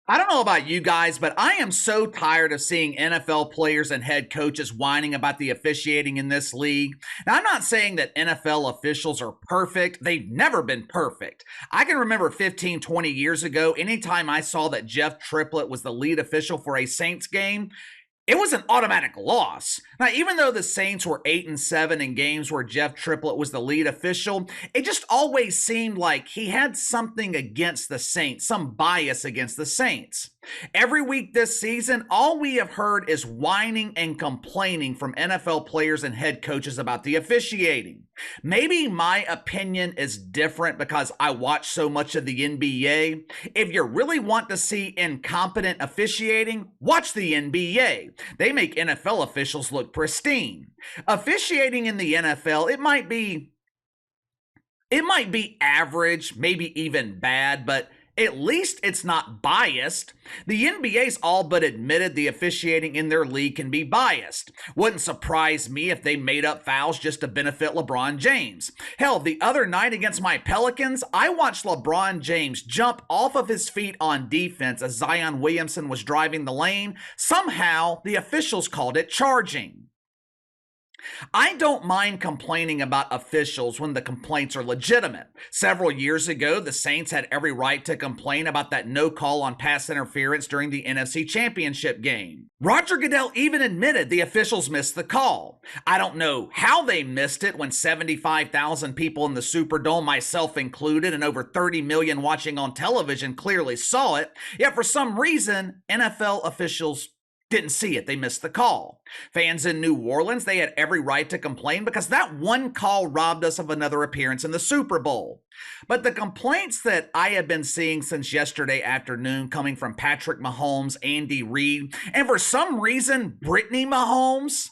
I don't know about you guys, but I am so tired of seeing NFL players and head coaches whining about the officiating in this league. Now, I'm not saying that NFL officials are perfect. They've never been perfect. I can remember 15, 20 years ago, anytime I saw that Jeff Triplett was the lead official for a Saints game, it was an automatic loss. Now, even though the Saints were 8-7 in games where Jeff Triplett was the lead official, it just always seemed like he had something against the Saints, some bias against the Saints. Every week this season, all we have heard is whining and complaining from NFL players and head coaches about the officiating. Maybe my opinion is different because I watch so much of the NBA. If you really want to see incompetent officiating, watch the NBA. They make NFL officials look pristine. Officiating in the NFL, it might be average, maybe even bad, but at least it's not biased. The NBA's all but admitted the officiating in their league can be biased. Wouldn't surprise me if they made up fouls just to benefit LeBron James. Hell, the other night against my Pelicans, I watched LeBron James jump off of his feet on defense as Zion Williamson was driving the lane. Somehow, the officials called it charging. I don't mind complaining about officials when the complaints are legitimate. Several years ago, the Saints had every right to complain about that no call on pass interference during the NFC Championship game. Roger Goodell even admitted the officials missed the call. I don't know how they missed it when 75,000 people in the Superdome, myself included, and over 30 million watching on television clearly saw it, yet for some reason, NFL officials didn't see it. They missed the call. Fans in New Orleans, they had every right to complain because that one call robbed us of another appearance in the Super Bowl. But the complaints that I have been seeing since yesterday afternoon coming from Patrick Mahomes, Andy Reid, and for some reason, Brittany Mahomes.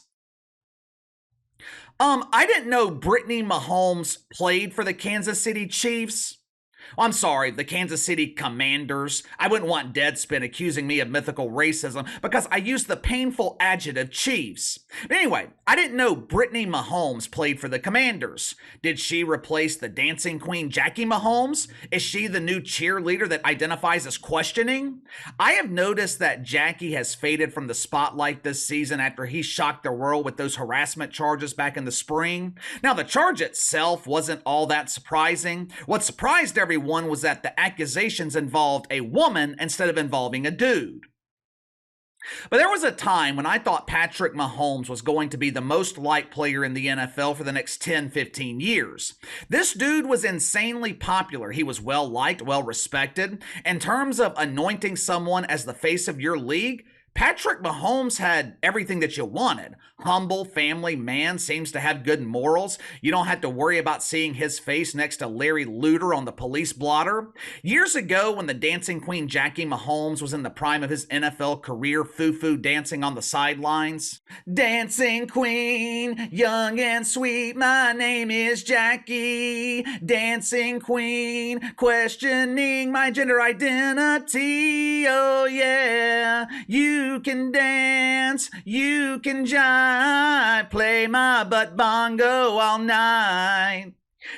I didn't know Brittany Mahomes played for the Kansas City Chiefs. I'm sorry, the Kansas City Commanders. I wouldn't want Deadspin accusing me of mythical racism because I used the painful adjective Chiefs. But anyway, I didn't know Brittany Mahomes played for the Commanders. Did she replace the dancing queen Jackie Mahomes? Is she the new cheerleader that identifies as questioning? I have noticed that Jackie has faded from the spotlight this season after he shocked the world with those harassment charges back in the spring. Now, the charge itself wasn't all that surprising. What surprised everyone was that the accusations involved a woman instead of involving a dude. But there was a time when I thought Patrick Mahomes was going to be the most liked player in the NFL for the next 10, 15 years. This dude was insanely popular. He was well liked, well respected. In terms of anointing someone as the face of your league, Patrick Mahomes had everything that you wanted. Humble, family man, seems to have good morals. You don't have to worry about seeing his face next to Larry Luter on the police blotter. Years ago, when the dancing queen Jackie Mahomes was in the prime of his NFL career, foo-foo dancing on the sidelines. Dancing queen, young and sweet, my name is Jackie. Dancing queen, questioning my gender identity. Oh yeah, you can dance, you can jive, play my butt bongo all night.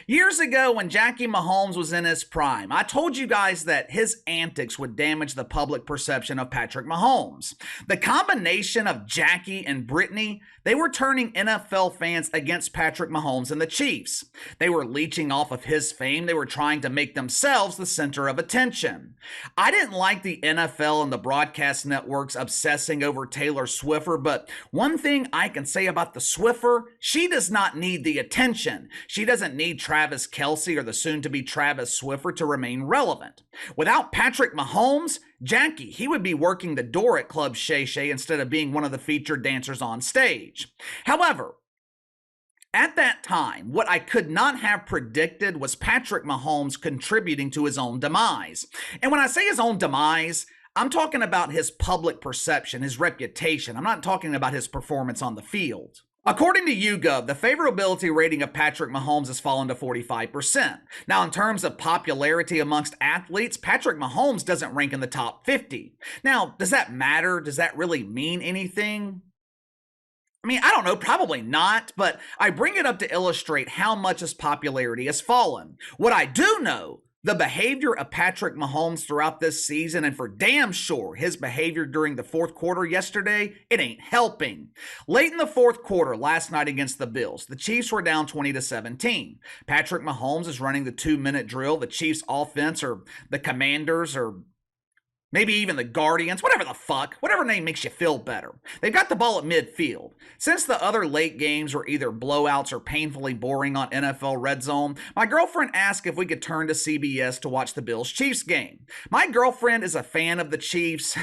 Years ago, when Jackie Mahomes was in his prime, I told you guys that his antics would damage the public perception of Patrick Mahomes. The combination of Jackie and Brittany, they were turning NFL fans against Patrick Mahomes and the Chiefs. They were leeching off of his fame. They were trying to make themselves the center of attention. I didn't like the NFL and the broadcast networks obsessing over Taylor Swiffer, but one thing I can say about the Swiffer, she does not need the attention. She doesn't need Travis Kelce or the soon-to-be Travis Swiffer to remain relevant. Without Patrick Mahomes, Jackie, he would be working the door at Club Shay Shay instead of being one of the featured dancers on stage. However, at that time, what I could not have predicted was Patrick Mahomes contributing to his own demise. And when I say his own demise, I'm talking about his public perception, his reputation. I'm not talking about his performance on the field. According to YouGov, the favorability rating of Patrick Mahomes has fallen to 45%. Now, in terms of popularity amongst athletes, Patrick Mahomes doesn't rank in the top 50. Now, does that matter? Does that really mean anything? I mean, I don't know, probably not, but I bring it up to illustrate how much his popularity has fallen. What I do know The behavior of Patrick Mahomes throughout this season, and for damn sure his behavior during the fourth quarter yesterday, it ain't helping. Late in the fourth quarter last night against the Bills, the Chiefs were down 20-17. Patrick Mahomes is running the 2-minute drill. The Chiefs offense, or the Commanders, or maybe even the Guardians, whatever the fuck, whatever name makes you feel better. They've got the ball at midfield. Since the other late games were either blowouts or painfully boring on NFL Red Zone, my girlfriend asked if we could turn to CBS to watch the Bills-Chiefs game. My girlfriend is a fan of the Chiefs.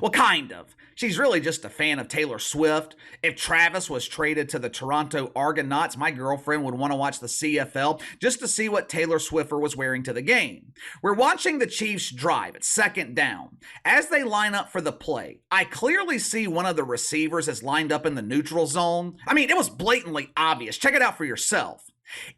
Well, kind of. She's really just a fan of Taylor Swift. If Travis was traded to the Toronto Argonauts, my girlfriend would want to watch the CFL just to see what Taylor Swiffer was wearing to the game. We're watching the Chiefs drive at second down. As they line up for the play, I clearly see one of the receivers is lined up in the neutral zone. I mean, it was blatantly obvious. Check it out for yourself.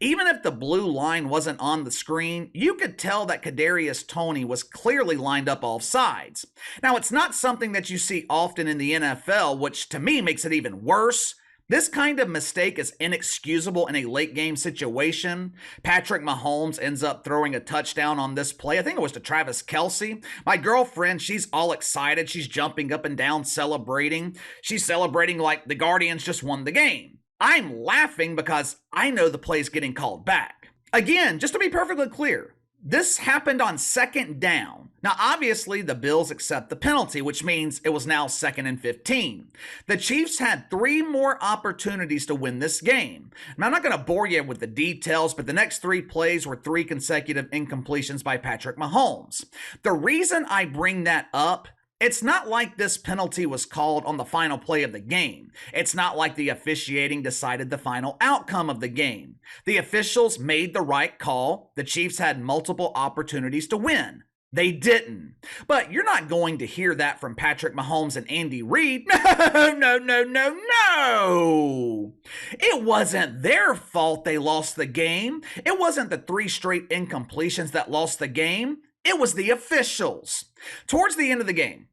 Even if the blue line wasn't on the screen, you could tell that Kadarius Toney was clearly lined up off sides. Now, it's not something that you see often in the NFL, which to me makes it even worse. This kind of mistake is inexcusable in a late game situation. Patrick Mahomes ends up throwing a touchdown on this play. I think it was to Travis Kelce. My girlfriend, she's all excited. She's jumping up and down celebrating. She's celebrating like the Guardians just won the game. I'm laughing because I know the play's getting called back. Again, just to be perfectly clear, this happened on second down. Now, obviously, the Bills accept the penalty, which means it was now 2nd and 15. The Chiefs had 3 more opportunities to win this game. Now, I'm not going to bore you with the details, but the next 3 plays were 3 consecutive incompletions by Patrick Mahomes. The reason I bring that up, it's not like this penalty was called on the final play of the game. It's not like the officiating decided the final outcome of the game. The officials made the right call. The Chiefs had multiple opportunities to win. They didn't. But you're not going to hear that from Patrick Mahomes and Andy Reid. No. It wasn't their fault they lost the game. It wasn't the 3 straight incompletions that lost the game. It was the officials. Towards the end of the game,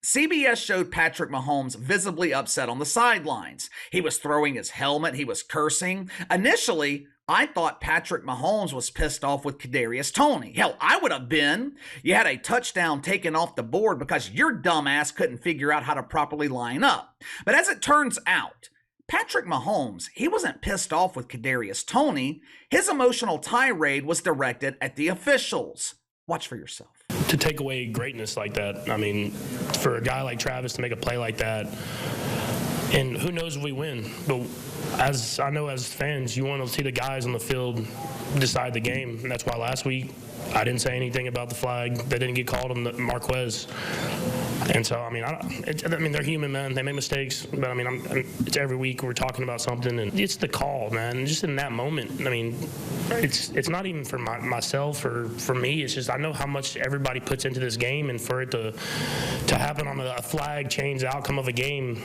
CBS showed Patrick Mahomes visibly upset on the sidelines. He was throwing his helmet. He was cursing. Initially, I thought Patrick Mahomes was pissed off with Kadarius Toney. Hell, I would have been. You had a touchdown taken off the board because your dumbass couldn't figure out how to properly line up. But as it turns out, Patrick Mahomes, he wasn't pissed off with Kadarius Toney. His emotional tirade was directed at the officials. Watch for yourself. To take away greatness like that, I mean, for a guy like Travis to make a play like that, and who knows if we win, but as I know as fans, you want to see the guys on the field decide the game, and that's why last week I didn't say anything about the flag that didn't get called on the Marquez. And so, I mean, they're human, man. They make mistakes, but I mean, it's every week we're talking about something, and it's the call, man. And just in that moment, I mean, it's not even for myself or for me. It's just I know how much everybody puts into this game, and for it to happen on a flag change the outcome of a game.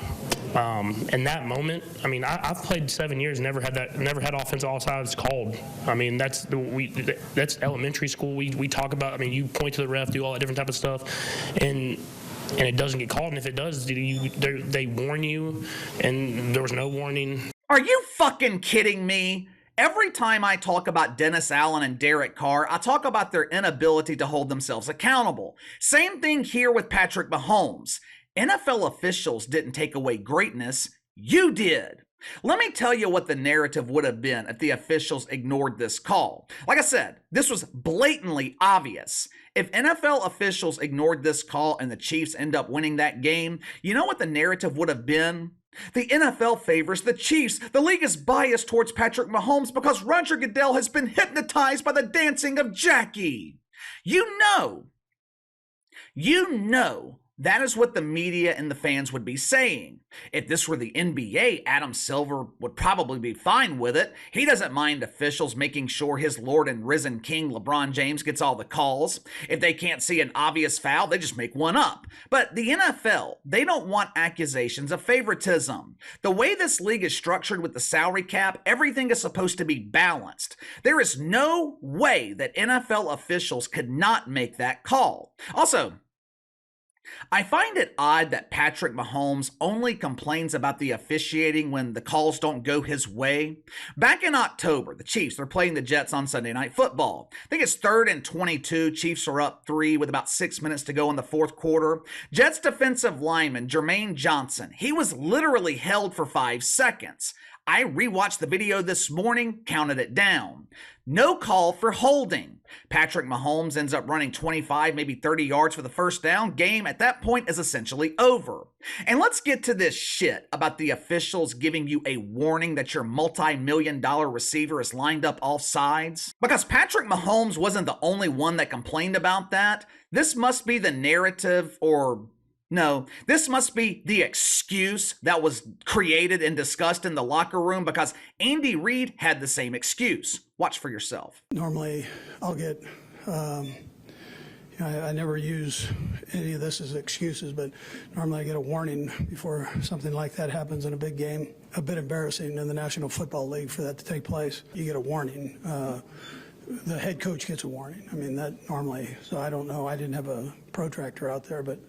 In that moment, I mean, I've played 7 years, never had offensive offsides called. I mean, that's elementary school. We talk about. I mean, you point to the ref, do all that different type of stuff, and it doesn't get called. And if it does, they warn you, and there was no warning. Are you fucking kidding me? Every time I talk about Dennis Allen and Derek Carr, I talk about their inability to hold themselves accountable. Same thing here with Patrick Mahomes. NFL officials didn't take away greatness. You did. Let me tell you what the narrative would have been if the officials ignored this call. Like I said, this was blatantly obvious. If NFL officials ignored this call and the Chiefs end up winning that game, you know what the narrative would have been? The NFL favors the Chiefs. The league is biased towards Patrick Mahomes because Roger Goodell has been hypnotized by the dancing of Jackie. You know, that is what the media and the fans would be saying. If this were the NBA, Adam Silver would probably be fine with it. He doesn't mind officials making sure his Lord and risen King LeBron James gets all the calls. If they can't see an obvious foul, they just make one up. But the NFL, they don't want accusations of favoritism. The way this league is structured with the salary cap, everything is supposed to be balanced. There is no way that NFL officials could not make that call. Also, I find it odd that Patrick Mahomes only complains about the officiating when the calls don't go his way. Back in October, the Chiefs are playing the Jets on Sunday Night Football. I think it's 3rd and 22. Chiefs are up 3 with about 6 minutes to go in the fourth quarter. Jets defensive lineman Jermaine Johnson, he was literally held for 5 seconds. I rewatched the video this morning, counted it down. No call for holding. Patrick Mahomes ends up running 25, maybe 30 yards for the first down. Game at that point is essentially over. And let's get to this shit about the officials giving you a warning that your multi-million-dollar receiver is lined up off sides. Because Patrick Mahomes wasn't the only one that complained about that. This must be the narrative, or no, this must be the excuse that was created and discussed in the locker room, because Andy Reid had the same excuse. Watch for yourself. Normally, I'll get, I never use any of this as excuses, but normally I get a warning before something like that happens in a big game. A bit embarrassing in the National Football League for that to take place. You get a warning. The head coach gets a warning. I mean, that normally, so I don't know. I didn't have a protractor out there, but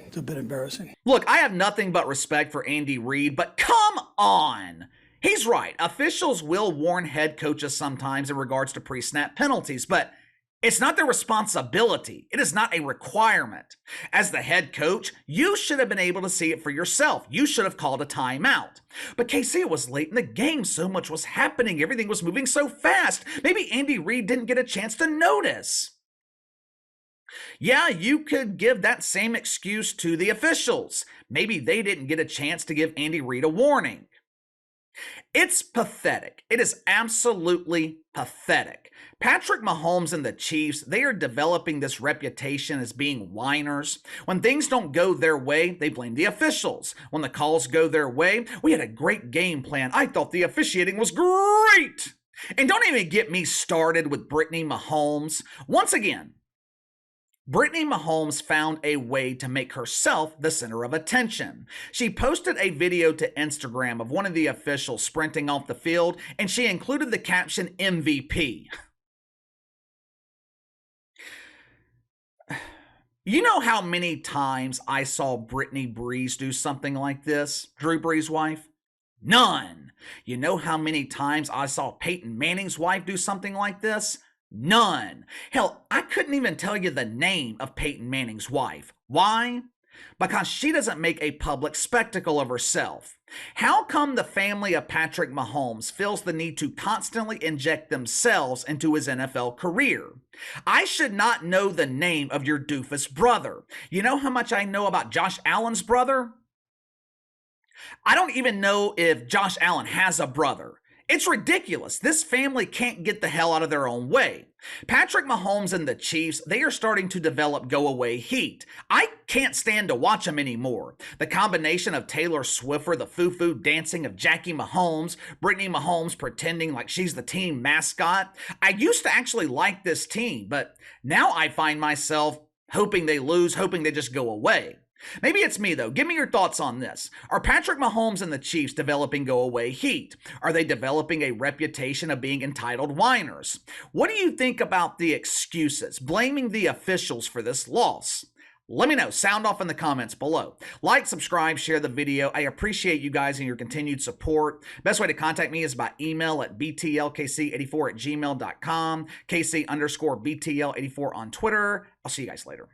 it's a bit embarrassing. Look, I have nothing but respect for Andy Reid, but come on. He's right. Officials will warn head coaches sometimes in regards to pre-snap penalties, but it's not their responsibility. It is not a requirement. As the head coach, you should have been able to see it for yourself. You should have called a timeout. But KC, it was late in the game. So much was happening. Everything was moving so fast. Maybe Andy Reid didn't get a chance to notice. Yeah, you could give that same excuse to the officials. Maybe they didn't get a chance to give Andy Reid a warning. It's pathetic. It is absolutely pathetic. Patrick Mahomes and the Chiefs, they are developing this reputation as being whiners. When things don't go their way, they blame the officials. When the calls go their way, we had a great game plan. I thought the officiating was great. And don't even get me started with Brittany Mahomes. Once again, Brittany Mahomes found a way to make herself the center of attention. She posted a video to Instagram of one of the officials sprinting off the field, and she included the caption MVP. You know how many times I saw Brittany Breeze do something like this? Drew Brees' wife? None. You know how many times I saw Peyton Manning's wife do something like this? None. Hell, I couldn't even tell you the name of Peyton Manning's wife. Why? Because she doesn't make a public spectacle of herself. How come the family of Patrick Mahomes feels the need to constantly inject themselves into his NFL career? I should not know the name of your doofus brother. You know how much I know about Josh Allen's brother? I don't even know if Josh Allen has a brother. It's ridiculous. This family can't get the hell out of their own way. Patrick Mahomes and the Chiefs, they are starting to develop go-away heat. I can't stand to watch them anymore. The combination of Taylor Swiffer, the foo-foo dancing of Jackie Mahomes, Brittany Mahomes pretending like she's the team mascot. I used to actually like this team, but now I find myself hoping they lose, hoping they just go away. Maybe it's me, though. Give me your thoughts on this. Are Patrick Mahomes and the Chiefs developing go-away heat? Are they developing a reputation of being entitled whiners? What do you think about the excuses, blaming the officials for this loss? Let me know. Sound off in the comments below. Like, subscribe, share the video. I appreciate you guys and your continued support. Best way to contact me is by email at btlkc84@gmail.com, KC_BTL84 on Twitter. I'll see you guys later.